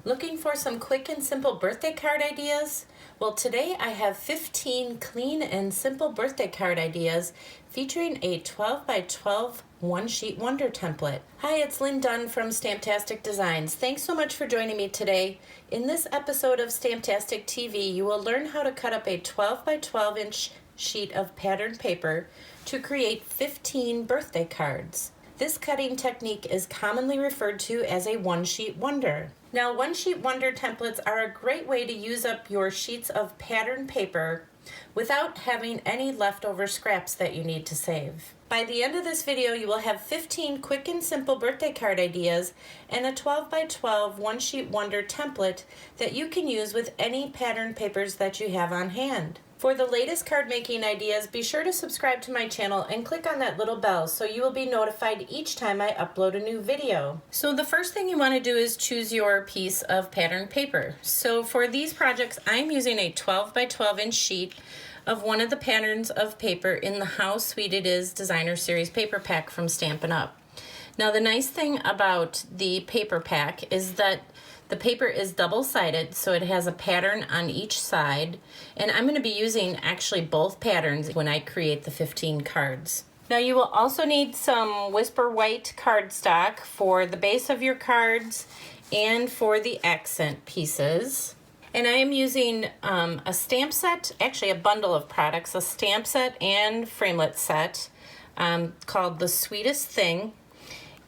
Looking for some quick and simple birthday card ideas? Well, today I have 15 clean and simple birthday card ideas featuring a 12 by 12 one-sheet wonder template. Hi, it's Lynn Dunn from Stamptastic Designs. Thanks so much for joining me today. In this episode of Stamptastic TV, you will learn how to cut up a 12 by 12 inch sheet of patterned paper to create 15 birthday cards. This cutting technique is commonly referred to as a one-sheet wonder. Now, one-sheet wonder templates are a great way to use up your sheets of patterned paper without having any leftover scraps that you need to save. By the end of this video, you will have 15 quick and simple birthday card ideas and a 12 by 12 one-sheet wonder template that you can use with any patterned papers that you have on hand. For the latest card making ideas, be sure to subscribe to my channel and click on that little bell so you will be notified each time I upload a new video. So the first thing you want to do is choose your piece of patterned paper. So for these projects, I'm using a 12 by 12 inch sheet of one of the patterns of paper in the How Sweet It Is Designer Series paper pack from Stampin Up. Now the nice thing about the paper pack is that the paper is double-sided, so it has a pattern on each side, and I'm going to be using actually both patterns when I create the 15 cards. Now you will also need some Whisper White cardstock for the base of your cards and for the accent pieces. And I am using a stamp set, actually a bundle of products, a stamp set and framelit set called The Sweetest Thing.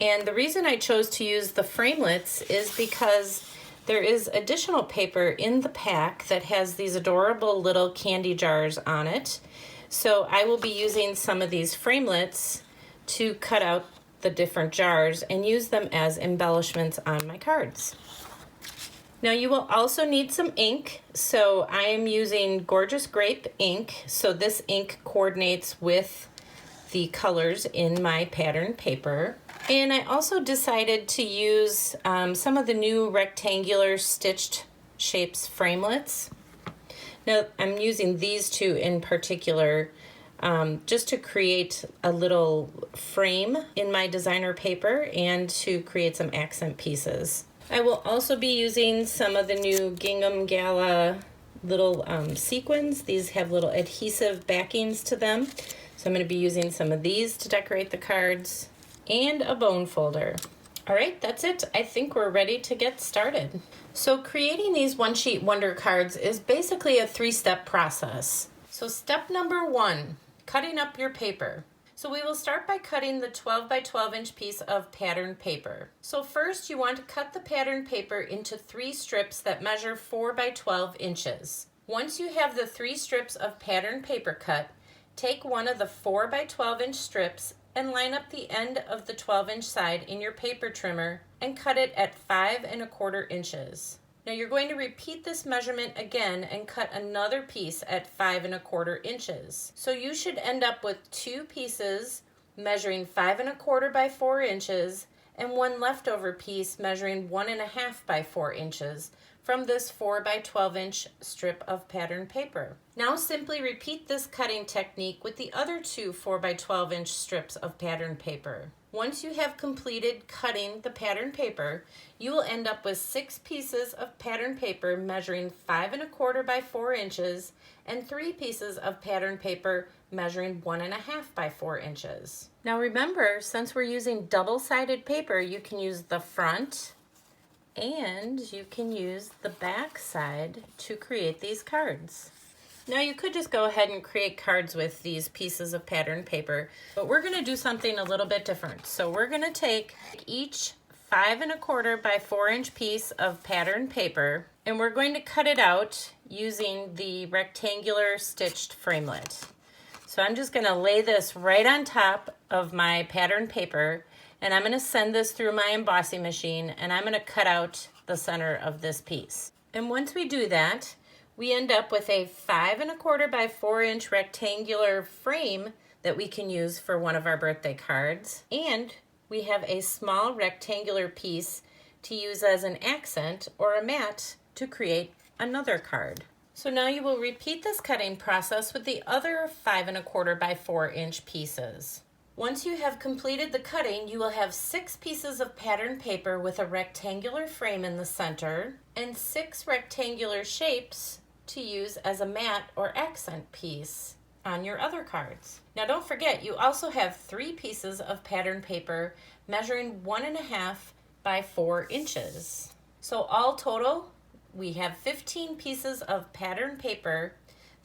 And the reason I chose to use the framelits is because there is additional paper in the pack that has these adorable little candy jars on it. So I will be using some of these framelits to cut out the different jars and use them as embellishments on my cards. Now you will also need some ink. So I am using Gorgeous Grape ink. So this ink coordinates with the colors in my pattern paper. And I also decided to use some of the new rectangular stitched shapes framelits. Now I'm using these two in particular just to create a little frame in my designer paper and to create some accent pieces. I will also be using some of the new Gingham Gala little sequins. These have little adhesive backings to them. So I'm going to be using some of these to decorate the cards and a bone folder. All right, that's it. I think we're ready to get started. So creating these one-sheet wonder cards is basically a three-step process. So step number 1, cutting up your paper. So we will start by cutting the 12 by 12 inch piece of patterned paper. So first you want to cut the patterned paper into 3 strips that measure 4 by 12 inches. Once you have the 3 strips of patterned paper cut, take one of the 4 by 12 inch strips and line up the end of the 12 inch side in your paper trimmer and cut it at 5 1/4 inches. Now you're going to repeat this measurement again and cut another piece at 5 1/4 inches. So you should end up with 2 pieces measuring 5 1/4 by 4 inches and one leftover piece measuring 1 1/2 by 4 inches from this 4 by 12 inch strip of patterned paper. Now simply repeat this cutting technique with the other 2 4 by 12 inch strips of patterned paper. Once you have completed cutting the patterned paper, you will end up with 6 pieces of patterned paper measuring 5 1/4 by 4 inches and 3 pieces of patterned paper measuring 1 1/2 by 4 inches. Now remember, since we're using double-sided paper, you can use the front and you can use the back side to create these cards. Now you could just go ahead and create cards with these pieces of patterned paper, but we're going to do something a little bit different. So we're going to take each 5 1/4 by 4 inch piece of patterned paper and we're going to cut it out using the rectangular stitched framelit. So I'm just going to lay this right on top of my patterned paper and I'm going to send this through my embossing machine and I'm going to cut out the center of this piece. And once we do that, we end up with a 5 1/4 by 4 inch rectangular frame that we can use for one of our birthday cards. And we have a small rectangular piece to use as an accent or a mat to create another card. So now you will repeat this cutting process with the other 5 1/4 by 4 inch pieces. Once you have completed the cutting, you will have 6 pieces of pattern paper with a rectangular frame in the center and 6 rectangular shapes to use as a mat or accent piece on your other cards. Now don't forget, you also have 3 pieces of pattern paper measuring 1.5 by 4 inches. So all total, we have 15 pieces of pattern paper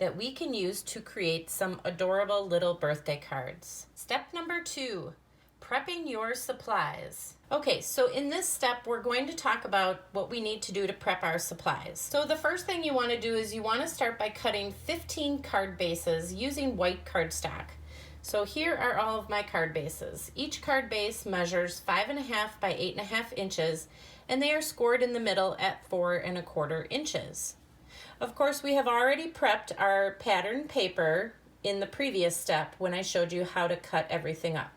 that we can use to create some adorable little birthday cards. Step number 2, prepping your supplies. Okay, so in this step, we're going to talk about what we need to do to prep our supplies. So the first thing you want to do is you want to start by cutting 15 card bases using white cardstock. So here are all of my card bases. Each card base measures 5.5 by 8.5 inches, and they are scored in the middle at 4.25 inches. Of course, we have already prepped our pattern paper in the previous step when I showed you how to cut everything up.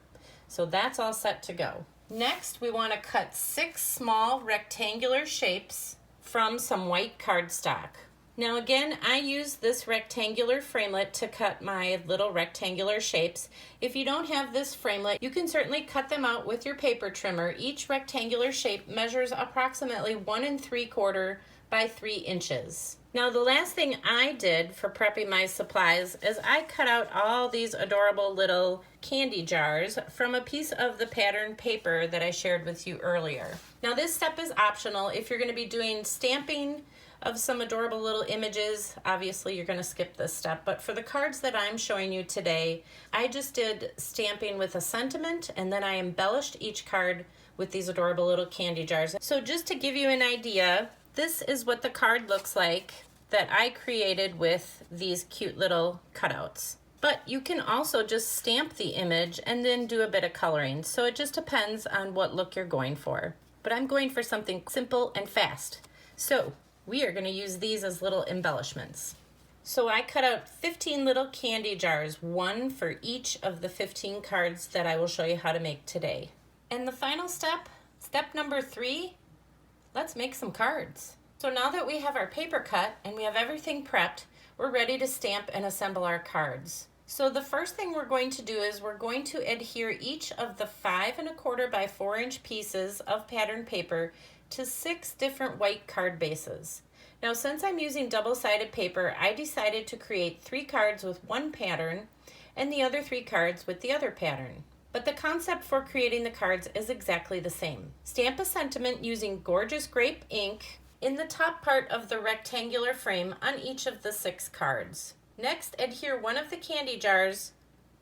So that's all set to go. Next, we want to cut 6 small rectangular shapes from some white cardstock. Now again, I use this rectangular framelit to cut my little rectangular shapes. If you don't have this framelit, you can certainly cut them out with your paper trimmer. Each rectangular shape measures approximately 1 3/4 by 3 inches. Now the last thing I did for prepping my supplies is I cut out all these adorable little candy jars from a piece of the pattern paper that I shared with you earlier. Now this step is optional. If you're going to be doing stamping of some adorable little images, obviously you're going to skip this step, but for the cards that I'm showing you today, I just did stamping with a sentiment and then I embellished each card with these adorable little candy jars. So just to give you an idea, this is what the card looks like that I created with these cute little cutouts. But you can also just stamp the image and then do a bit of coloring. So it just depends on what look you're going for. But I'm going for something simple and fast. So we are going to use these as little embellishments. So I cut out 15 little candy jars, 1 for each of the 15 cards that I will show you how to make today. And the final step, step number 3, let's make some cards. So now that we have our paper cut and we have everything prepped, we're ready to stamp and assemble our cards. So the first thing we're going to do is we're going to adhere each of the 5.25 by 4 inch pieces of pattern paper to 6 different white card bases. Now since I'm using double-sided paper, I decided to create 3 cards with one pattern and the other 3 cards with the other pattern. But the concept for creating the cards is exactly the same. Stamp a sentiment using gorgeous grape ink in the top part of the rectangular frame on each of the 6 cards. Next, adhere one of the candy jars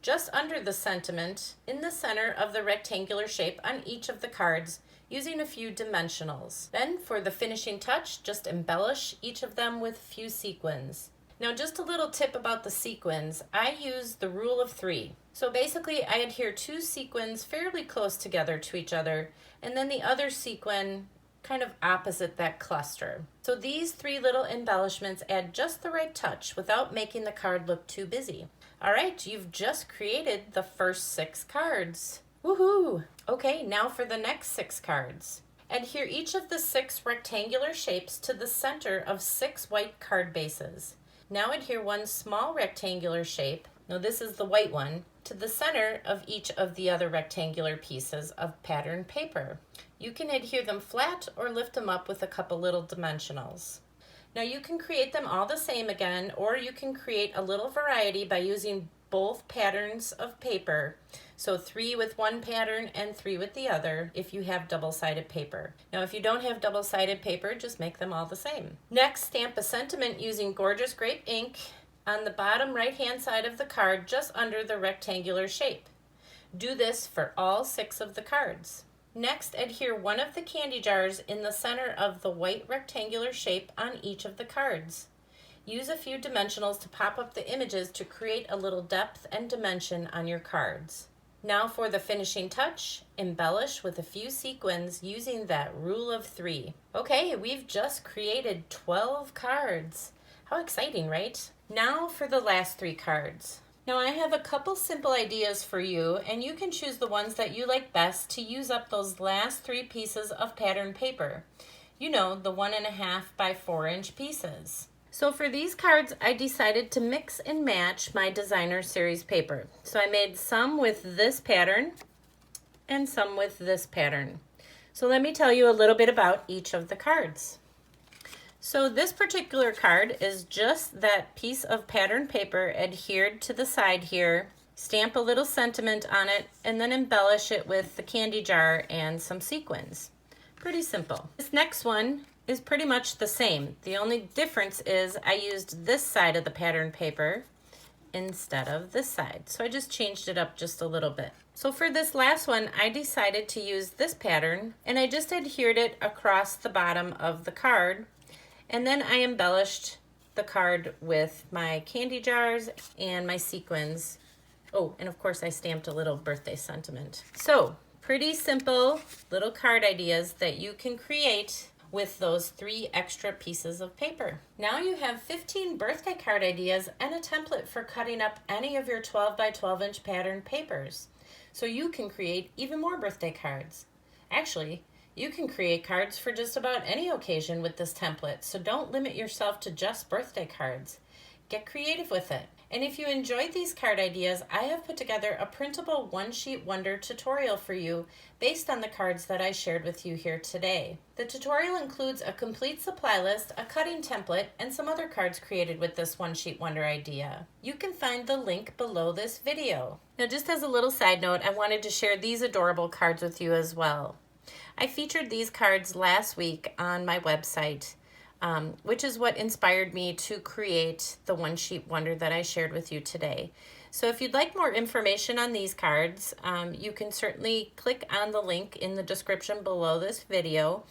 just under the sentiment in the center of the rectangular shape on each of the cards using a few dimensionals. Then for the finishing touch, just embellish each of them with a few sequins. Now just a little tip about the sequins. I use the rule of 3. So basically I adhere 2 sequins fairly close together to each other and then the other sequin kind of opposite that cluster. So these 3 little embellishments add just the right touch without making the card look too busy. All right, you've just created the first 6 cards. Woohoo! Okay, now for the next 6 cards. Adhere each of the 6 rectangular shapes to the center of 6 white card bases. Now adhere one small rectangular shape, now this is the white one, to the center of each of the other rectangular pieces of pattern paper. You can adhere them flat or lift them up with a couple little dimensionals. Now you can create them all the same again, or you can create a little variety by using both patterns of paper. So 3 with one pattern and 3 with the other if you have double-sided paper. Now if you don't have double-sided paper, just make them all the same. Next, stamp a sentiment using gorgeous grape ink on the bottom right-hand side of the card just under the rectangular shape. Do this for all 6 of the cards. Next, adhere one of the candy jars in the center of the white rectangular shape on each of the cards. Use a few dimensionals to pop up the images to create a little depth and dimension on your cards. Now for the finishing touch, embellish with a few sequins using that rule of 3. Okay, we've just created 12 cards. How exciting, right? Now for the last 3 cards. Now I have a couple simple ideas for you, and you can choose the ones that you like best to use up those last 3 pieces of pattern paper. You know, the 1.5 by 4 inch pieces. So for these cards, I decided to mix and match my designer series paper. So I made some with this pattern and some with this pattern. So let me tell you a little bit about each of the cards. So this particular card is just that piece of pattern paper adhered to the side here. Stamp a little sentiment on it and then embellish it with the candy jar and some sequins. Pretty simple. This next one is pretty much the same. The only difference is I used this side of the pattern paper instead of this side. So I just changed it up just a little bit. So for this last one, I decided to use this pattern and I just adhered it across the bottom of the card. And then I embellished the card with my candy jars and my sequins. Oh, and of course I stamped a little birthday sentiment. So pretty simple little card ideas that you can create with those 3 extra pieces of paper. Now you have 15 birthday card ideas and a template for cutting up any of your 12 by 12 inch pattern papers. So you can create even more birthday cards. Actually, you can create cards for just about any occasion with this template, so don't limit yourself to just birthday cards. Get creative with it. And if you enjoyed these card ideas, I have put together a printable one-sheet wonder tutorial for you based on the cards that I shared with you here today. The tutorial includes a complete supply list, a cutting template, and some other cards created with this one-sheet wonder idea. You can find the link below this video. Now, just as a little side note, I wanted to share these adorable cards with you as well. I featured these cards last week on my website, which is what inspired me to create the one sheet wonder that I shared with you today. So if you'd like more information on these cards, you can certainly click on the link in the description below this video.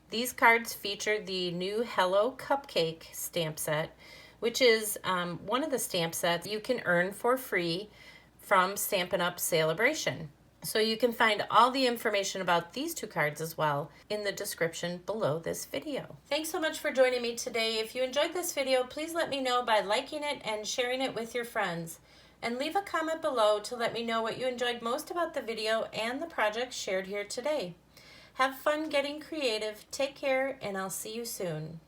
These cards feature the new Hello Cupcake stamp set, which is one of the stamp sets you can earn for free from Stampin' Up! Celebration. So you can find all the information about these 2 cards as well in the description below this video. Thanks so much for joining me today. If you enjoyed this video, please let me know by liking it and sharing it with your friends. And leave a comment below to let me know what you enjoyed most about the video and the projects shared here today. Have fun getting creative, take care, and I'll see you soon.